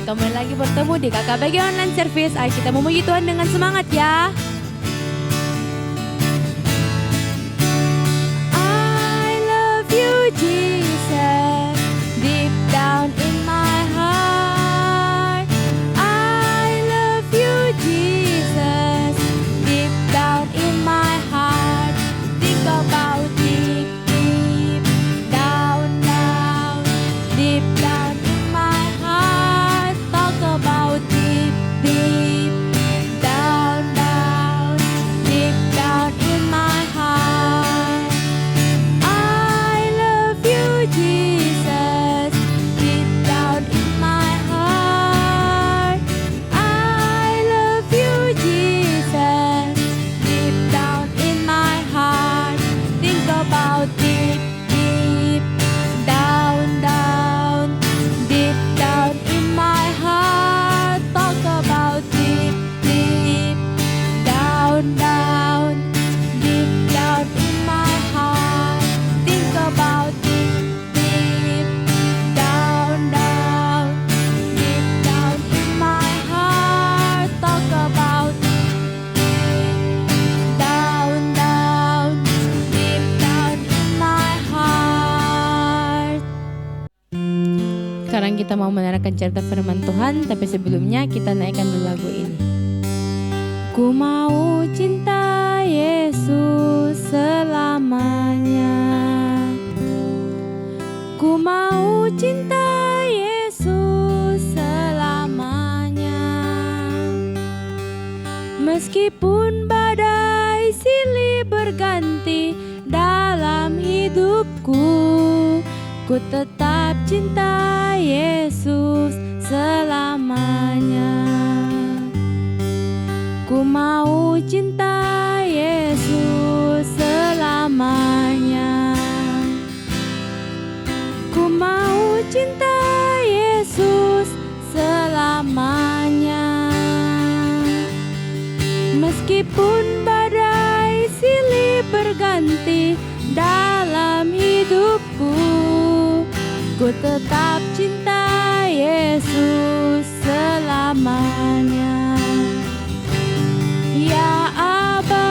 kembali lagi bertemu di KKBG Online Service. Ayo kita memuji Tuhan dengan semangat ya. I love you Jesus, deep down in my heart. I love you Jesus, deep down in my heart. Think about deep, deep down, down, deep down in my heart. Talk about deep, deep down, down, deep down in my heart. I love you Jesus, deep down in my heart. I love you Jesus, deep down in my heart. Think about deep, deep down, down, deep down in my heart. Talk about deep, deep down, down, deep down in my heart. Think about deep, deep down, down, deep down in my heart. Talk about deep down, down, deep down in my heart. Sekarang kita mau mendengarkan cerita firman Tuhan, tapi sebelumnya kita naikkan dulu lagu ini. Ku mau cinta Yesus selamanya. Ku mau cinta Yesus selamanya. Meskipun badai silih berganti dalam hidupku, ku tetap cinta Yesus selamanya. Ku mau cinta Yesus selamanya. Ku mau cinta Yesus selamanya. Meskipun badai silih berganti dalam hidupku, ku tetap cinta Yesus selamanya. Ya Aba,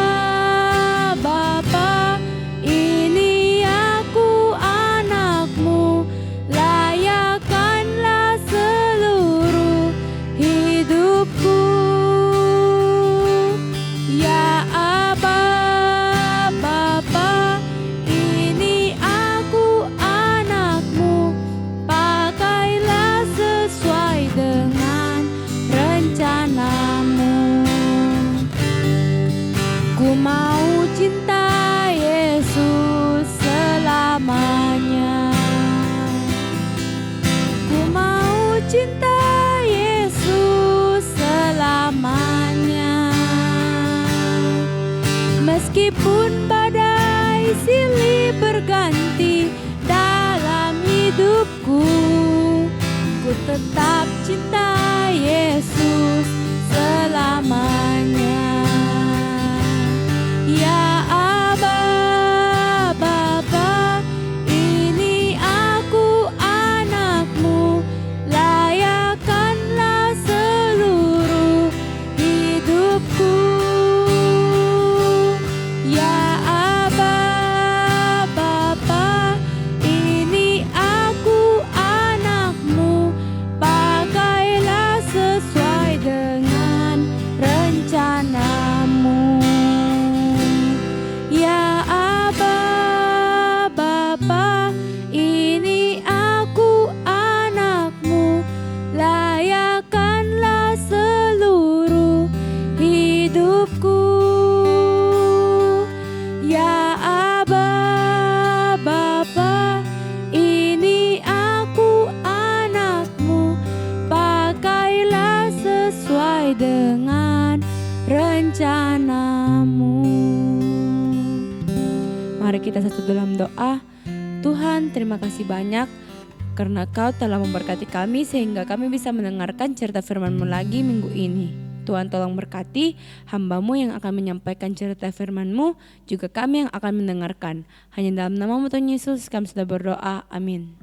Bapa, ini aku anakmu, layakkanlah seluruh hidupku. Ya Aba, Bapa, ini aku anakmu, pakailah sesuai dengan rencanamu. Ku mau cinta Yesus selamanya. Ku mau cinta Yesus selamanya. Meskipun badai silih berganti dalam hidupku, ku tetap cinta Yesus selamanya. Ya Aba, Bapa, ini aku anakmu, layakkanlah seluruh hidupku. Ya Aba, Bapa, ini aku anakmu, pakailah sesuai dengan rencanamu. Ya Aba, Bapa, ini aku anakmu, layakkanlah seluruh hidupku. Ya Aba, Bapa, ini aku anakmu, pakailah sesuai dengan rencanamu. Mari kita satu dalam doa. Tuhan, terima kasih banyak karena Kau telah memberkati kami sehingga kami bisa mendengarkan cerita firman-Mu lagi minggu ini. Tuhan tolong berkati hamba-Mu yang akan menyampaikan cerita firman-Mu, juga kami yang akan mendengarkan. Hanya dalam nama-Mu Tuhan Yesus kami sudah berdoa. Amin.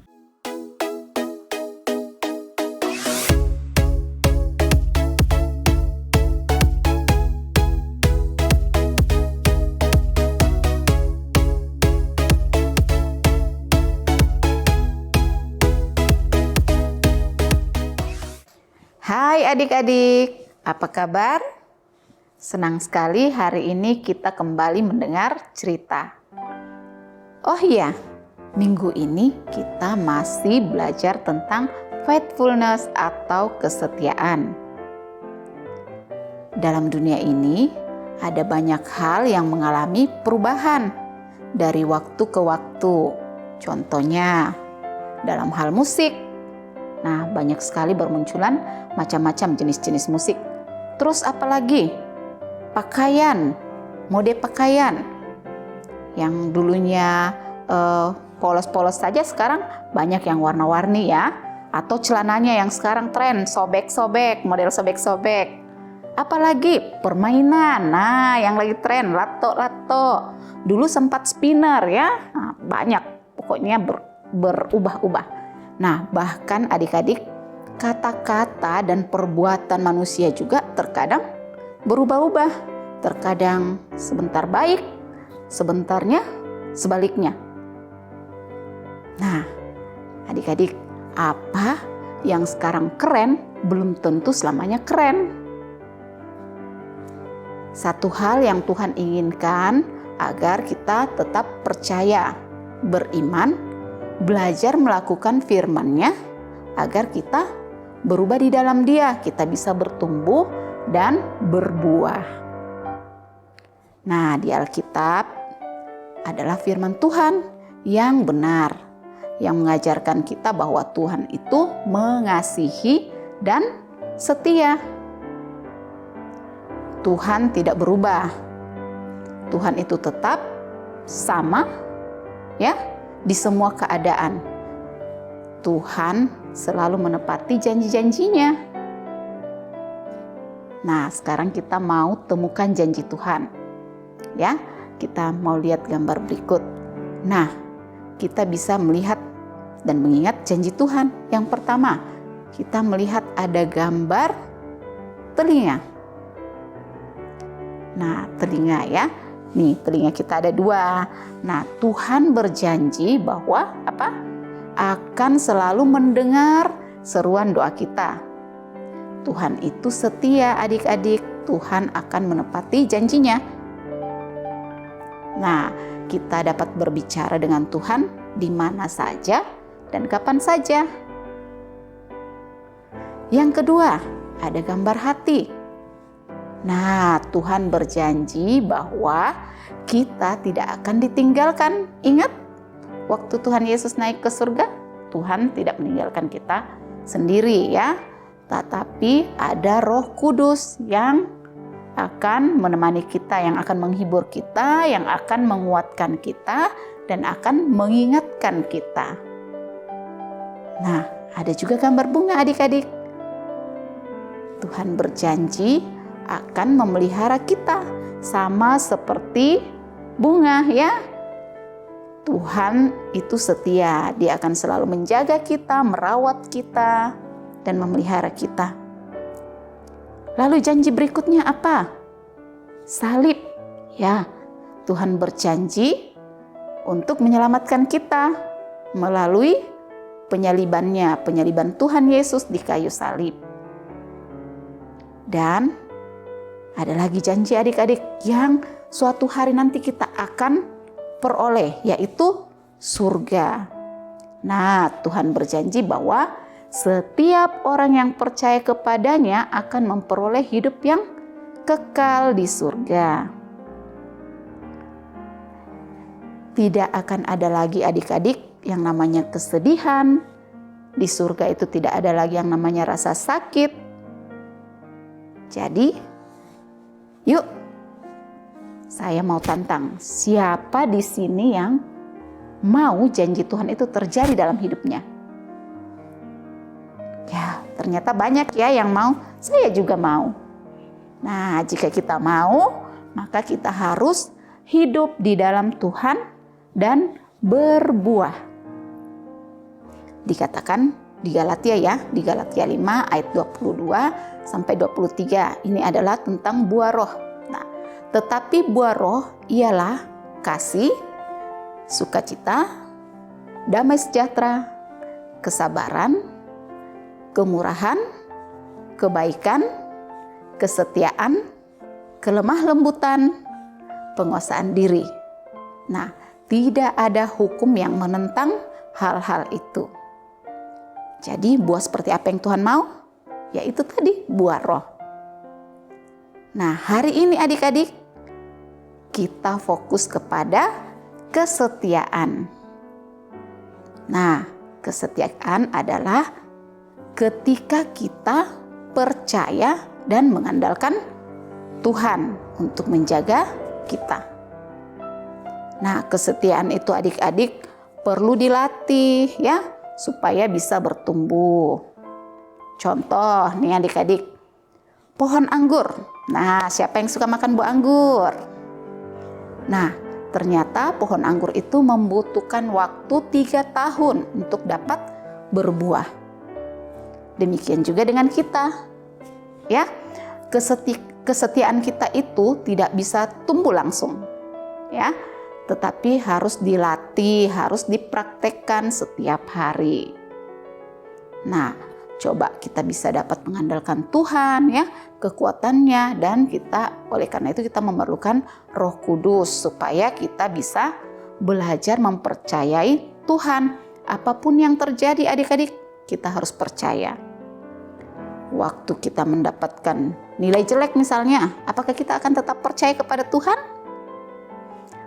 adik-adik, apa kabar? Senang sekali hari ini kita kembali mendengar cerita. Oh iya, minggu ini kita masih belajar tentang faithfulness atau kesetiaan. Dalam dunia ini ada banyak hal yang mengalami perubahan dari waktu ke waktu. Contohnya dalam hal musik. Nah, banyak sekali bermunculan macam-macam jenis-jenis musik. Terus apalagi? Pakaian, mode pakaian. Yang dulunya polos-polos saja sekarang banyak yang warna-warni ya. Atau celananya yang sekarang tren, sobek-sobek, model sobek-sobek. Apalagi permainan, nah yang lagi tren, lato-lato. Dulu sempat spinner ya, nah, banyak pokoknya berubah-ubah. Nah, bahkan adik-adik, kata-kata dan perbuatan manusia juga terkadang berubah-ubah. Terkadang sebentar baik, sebentarnya sebaliknya. Nah, adik-adik, apa yang sekarang keren belum tentu selamanya keren. Satu hal yang Tuhan inginkan agar kita tetap percaya, beriman, belajar melakukan firman-Nya agar kita berubah di dalam Dia, kita bisa bertumbuh dan berbuah. Nah, di Alkitab adalah firman Tuhan yang benar, yang mengajarkan kita bahwa Tuhan itu mengasihi dan setia. Tuhan tidak berubah. Tuhan itu tetap sama ya di semua keadaan. Tuhan selalu menepati janji-janjinya. Nah, sekarang kita mau temukan janji Tuhan. Ya, kita mau lihat gambar berikut. Nah, kita bisa melihat dan mengingat janji Tuhan. Yang pertama, kita melihat ada gambar telinga. Nah, telinga ya. Nih, telinga kita ada 2. Nah, Tuhan berjanji bahwa apa? Akan selalu mendengar seruan doa kita. Tuhan itu setia adik-adik. Tuhan akan menepati janjinya. Nah, kita dapat berbicara dengan Tuhan di mana saja dan kapan saja. Yang kedua, ada gambar hati. Nah, Tuhan berjanji bahwa kita tidak akan ditinggalkan. Ingat, waktu Tuhan Yesus naik ke surga, Tuhan tidak meninggalkan kita sendiri ya. Tetapi ada Roh Kudus yang akan menemani kita, yang akan menghibur kita, yang akan menguatkan kita, dan akan mengingatkan kita. Nah, ada juga gambar bunga adik-adik. Tuhan berjanji akan memelihara kita sama seperti bunga ya. Tuhan itu setia, Dia akan selalu menjaga kita, merawat kita dan memelihara kita. Lalu janji berikutnya apa? Salib. Ya, Tuhan berjanji untuk menyelamatkan kita melalui penyaliban Tuhan Yesus di kayu salib. Dan ada lagi janji adik-adik yang suatu hari nanti kita akan peroleh, yaitu surga. Nah, Tuhan berjanji bahwa setiap orang yang percaya kepadanya akan memperoleh hidup yang kekal di surga. Tidak akan ada lagi adik-adik yang namanya kesedihan. Di surga itu tidak ada lagi yang namanya rasa sakit. Jadi, yuk, saya mau tantang, siapa di sini yang mau janji Tuhan itu terjadi dalam hidupnya? Ya, ternyata banyak ya yang mau, saya juga mau. Nah, jika kita mau, maka kita harus hidup di dalam Tuhan dan berbuah. Dikatakan di Galatia ya, di Galatia 5 ayat 22 sampai 23. Ini adalah tentang buah roh. Nah, tetapi buah roh ialah kasih, sukacita, damai sejahtera, kesabaran, kemurahan, kebaikan, kesetiaan, kelemah lembutan, penguasaan diri. Nah, tidak ada hukum yang menentang hal-hal itu. Jadi buah seperti apa yang Tuhan mau? Yaitu tadi buah roh. Nah, hari ini adik-adik, kita fokus kepada kesetiaan. Nah, kesetiaan adalah ketika kita percaya dan mengandalkan Tuhan untuk menjaga kita. Nah, kesetiaan itu adik-adik perlu dilatih ya, supaya bisa bertumbuh. Contoh nih adik-adik, pohon anggur. Nah, siapa yang suka makan buah anggur? Nah, ternyata pohon anggur itu membutuhkan waktu 3 tahun untuk dapat berbuah. Demikian juga dengan kita. Ya, kesetiaan kita itu tidak bisa tumbuh langsung. Ya, tetapi harus dilatih, harus dipraktekkan setiap hari. Nah, coba kita bisa dapat mengandalkan Tuhan ya, kekuatannya, dan oleh karena itu kita memerlukan Roh Kudus supaya kita bisa belajar mempercayai Tuhan. Apapun yang terjadi adik-adik, kita harus percaya. Waktu kita mendapatkan nilai jelek misalnya, apakah kita akan tetap percaya kepada Tuhan?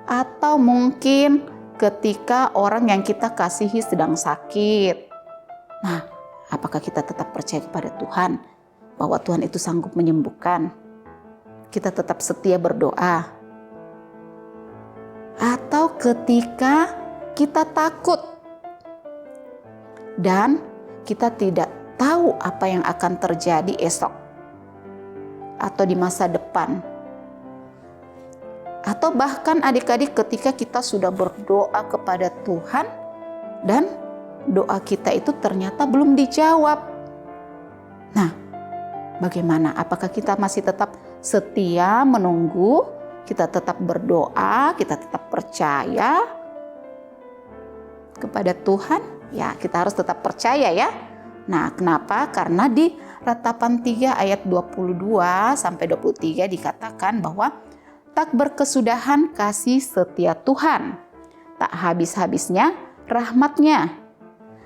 Atau mungkin ketika orang yang kita kasihi sedang sakit. Nah, apakah kita tetap percaya kepada Tuhan bahwa Tuhan itu sanggup menyembuhkan? Kita tetap setia berdoa. Atau ketika kita takut dan kita tidak tahu apa yang akan terjadi esok atau di masa depan. Atau bahkan adik-adik ketika kita sudah berdoa kepada Tuhan dan doa kita itu ternyata belum dijawab. Nah, bagaimana? Apakah kita masih tetap setia menunggu? Kita tetap berdoa, kita tetap percaya kepada Tuhan? Ya, kita harus tetap percaya ya. Nah, kenapa? Karena di Ratapan 3 ayat 22 sampai 23 dikatakan bahwa tak berkesudahan kasih setia Tuhan, tak habis-habisnya rahmat-Nya,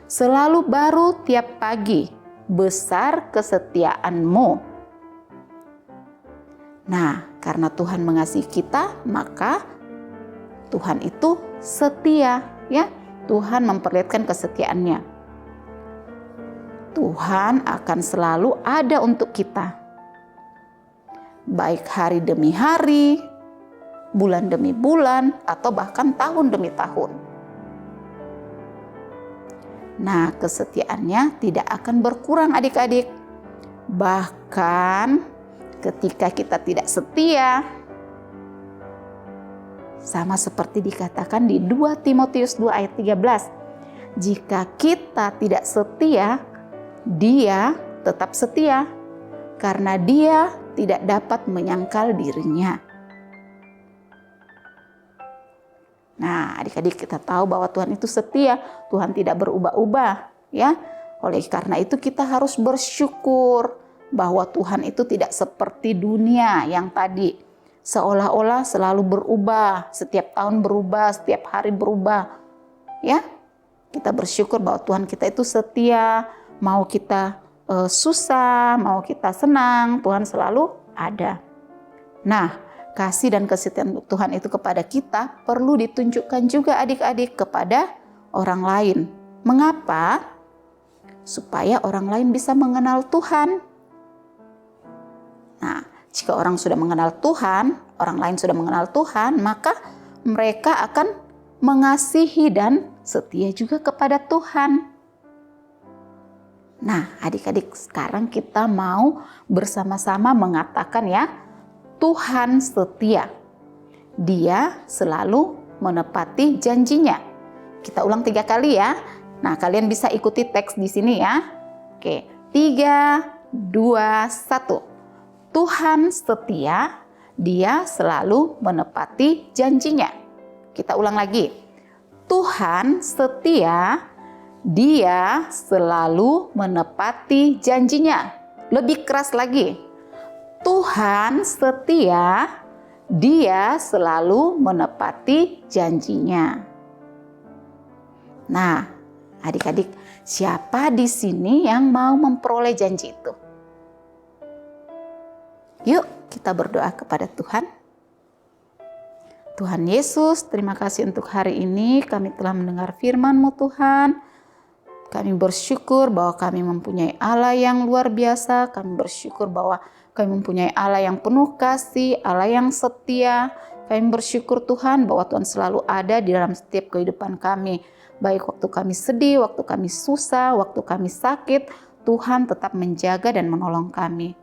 selalu baru tiap pagi, besar kesetiaan-Mu. Nah, karena Tuhan mengasihi kita, maka Tuhan itu setia ya. Tuhan memperlihatkan kesetiaannya. Tuhan akan selalu ada untuk kita. Baik hari demi hari, bulan demi bulan, atau bahkan tahun demi tahun. Nah, kesetiaannya tidak akan berkurang adik-adik. Bahkan ketika kita tidak setia, sama seperti dikatakan di 2 Timotius 2 ayat 13. Jika kita tidak setia, Dia tetap setia, karena Dia tidak dapat menyangkal dirinya. Nah, adik-adik kita tahu bahwa Tuhan itu setia, Tuhan tidak berubah-ubah, ya. Oleh karena itu kita harus bersyukur bahwa Tuhan itu tidak seperti dunia yang tadi seolah-olah selalu berubah, setiap tahun berubah, setiap hari berubah. Ya. Kita bersyukur bahwa Tuhan kita itu setia, mau kita susah, mau kita senang, Tuhan selalu ada. Nah, kasih dan kesetiaan Tuhan itu kepada kita perlu ditunjukkan juga adik-adik kepada orang lain. Mengapa? Supaya orang lain bisa mengenal Tuhan. Nah, jika orang sudah mengenal Tuhan, orang lain sudah mengenal Tuhan, maka mereka akan mengasihi dan setia juga kepada Tuhan. Nah, adik-adik, sekarang kita mau bersama-sama mengatakan ya, Tuhan setia. Dia selalu menepati janjinya. Kita ulang 3 kali ya. Nah, kalian bisa ikuti teks di sini ya. Oke, 3, 2, 1. Tuhan setia, Dia selalu menepati janjinya. Kita ulang lagi. Tuhan setia, Dia selalu menepati janjinya. Lebih keras lagi, Tuhan setia, Dia selalu menepati janjinya. Nah, adik-adik, siapa di sini yang mau memperoleh janji itu? Yuk kita berdoa kepada Tuhan. Tuhan Yesus, terima kasih untuk hari ini kami telah mendengar firman-Mu Tuhan. Kami bersyukur bahwa kami mempunyai Allah yang luar biasa. Kami bersyukur bahwa kami mempunyai Allah yang penuh kasih, Allah yang setia. Kami bersyukur Tuhan bahwa Tuhan selalu ada di dalam setiap kehidupan kami. Baik waktu kami sedih, waktu kami susah, waktu kami sakit, Tuhan tetap menjaga dan menolong kami.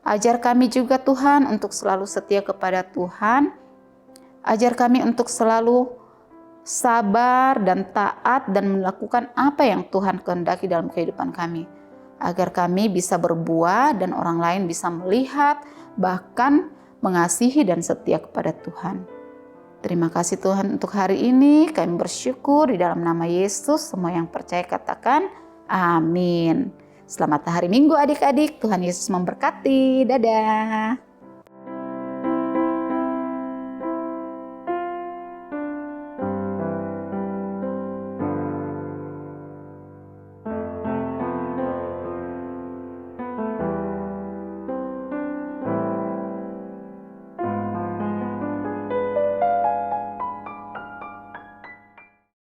Ajar kami juga Tuhan untuk selalu setia kepada Tuhan. Ajar kami untuk selalu sabar dan taat dan melakukan apa yang Tuhan kehendaki dalam kehidupan kami. Agar kami bisa berbuah dan orang lain bisa melihat, bahkan mengasihi dan setia kepada Tuhan. Terima kasih Tuhan untuk hari ini. Kami bersyukur di dalam nama Yesus. Semua yang percaya katakan amin. Selamat hari Minggu adik-adik. Tuhan Yesus memberkati. Dadah.